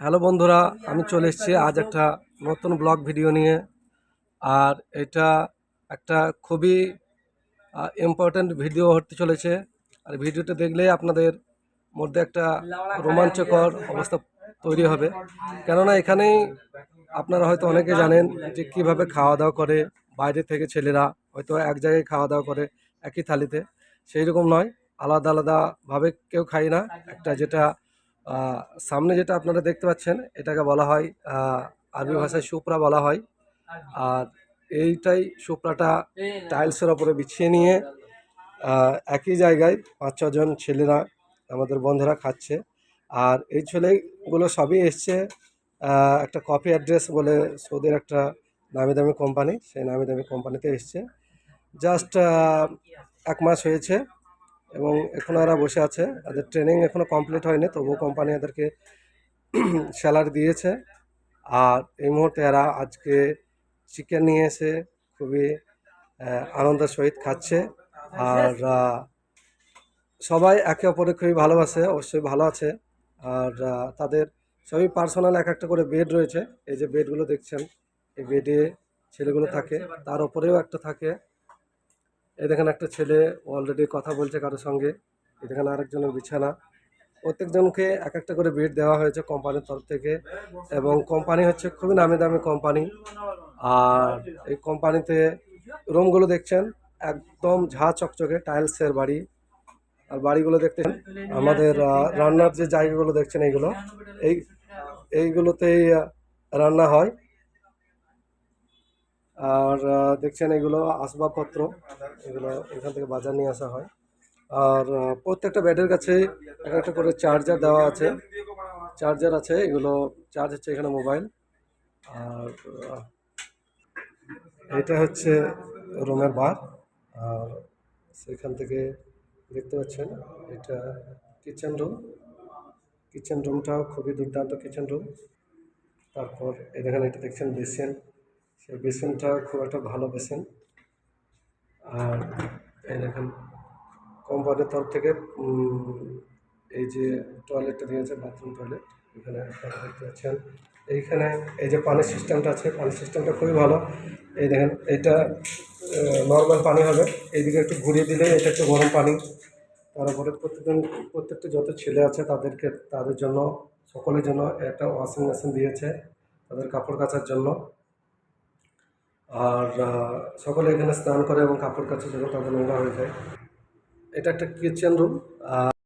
Hello বন্ধুরা, আমি চলে এসেছি আজ একটা নতুন ব্লগ ভিডিও নিয়ে। আর এটা একটা খুবই ইম্পর্ট্যান্ট ভিডিও হতে চলেছে। আর ভিডিওটা দেখলেই আপনাদের মধ্যে একটা রোমাঞ্চকর অবস্থা তৈরি হবে। কেননা এখানেই আপনারা হয়তো অনেকে জানেন যে কিভাবে খাওয়া দাওয়া করে। বাইরে থেকে ছেলেরা হয়তো এক জায়গায় খাওয়া দাওয়া করে একই থালিতে, সেই রকম নয়, আলাদা আলাদাভাবে কেউ খায় না। একটা যেটা আহ, সামনে যেটা আপনারা দেখতে পাচ্ছেন এটাকে বলা হয় আরবি ভাষায় সুপরা বলা হয়। আর এইটাই সুপরাটা টাইলসের ওপরে বিছিয়ে নিয়ে একই জায়গায় 5-6 জন ছেলেরা, আমাদের বন্ধুরা খাচ্ছে। আর এই ছেলেগুলো সবই এসছে একটা কফি অ্যাড্রেস বলে সৌদির একটা নামি দামি কোম্পানি, সেই নামি দামি কোম্পানিতে এসছে। জাস্ট 1 মাস হয়েছে এবং এখন এরা বসে আছে। এদের ট্রেনিং এখনো কমপ্লিট হয়নি, তবুও কোম্পানি এদেরকে স্যালারি দিয়েছে। আর এই মুহূর্তে এরা আজকে চিকেন নিয়ে এসে খুবই আনন্দের সহিত খাচ্ছে। আর সবাই একে অপরকে খুবই ভালোবাসে, অবশ্যই ভালো আছে। আর তাদের সবই পার্সোনাল এক একটা করে বেড রয়েছে। এই যে বেডগুলো দেখছেন, এই বেডে ছেলেগুলো থাকে, তার উপরেও একটা থাকে। এই দেখেন একটা ছেলে অলরেডি কথা বলছে কারোর সঙ্গে। এই দেখেন আরেকজনের বিছানা। প্রত্যেকজনকে এক একটা করে বেড দেওয়া হয়েছে কোম্পানির তরফ থেকে। এবং কোম্পানি হচ্ছে খুবই নামি দামি কোম্পানি। আর এই কোম্পানিতে রুমগুলো দেখছেন একদম ঝাঁ চকচকে টাইলসের বাড়ি। আর বাড়িগুলো দেখতে আমাদের রান্নার যে জায়গাগুলো দেখছেন এই এইগুলোতেই রান্না হয়। আর দেখছেন এগুলো আসবাবপত্র, এগুলো এখান থেকে বাজার নিয়ে আসা হয়। আর প্রত্যেকটা বেডের কাছে একটা একটা করে চার্জার দেওয়া আছে, চার্জার আছে, এগুলো চার্জ হচ্ছে এখানে মোবাইল। আর এটা হচ্ছে রুমের বার। আর সেখান থেকে দেখতে পাচ্ছেন এটা কিচেন রুম। কিচেন রুমটাও খুবই দুর্দান্ত কিচেন রুম। তারপর এই দেখেন এটা দেখছেন বেসিন, সেই বেসিনটা খুব একটা ভালো বেসিন। আর এই দেখেন কোম্পানির তরফ থেকে এই যে টয়লেটটা দিয়েছে, বাথরুম টয়লেট। এখানে আপনারা দেখতে পাচ্ছেন এইখানে এই যে পানির সিস্টেমটা আছে, পানির সিস্টেমটা খুবই ভালো। এই দেখেন এটা নর্মাল পানি হবে, এইদিকে একটু ঘুরিয়ে দিলে এটা একটু গরম পানি। তারপরে প্রত্যেকটা যত ছেলে আছে তাদের জন্য, সকলের জন্য একটা ওয়াশিং মেশিন দিয়েছে তাদের কাপড় কাচার জন্য। আর সকলে এখানে স্নান করে এবং কাপড় কাচার জন্য তাদের নোংরা হয়ে যায়। এটা একটা কিচেন রুম।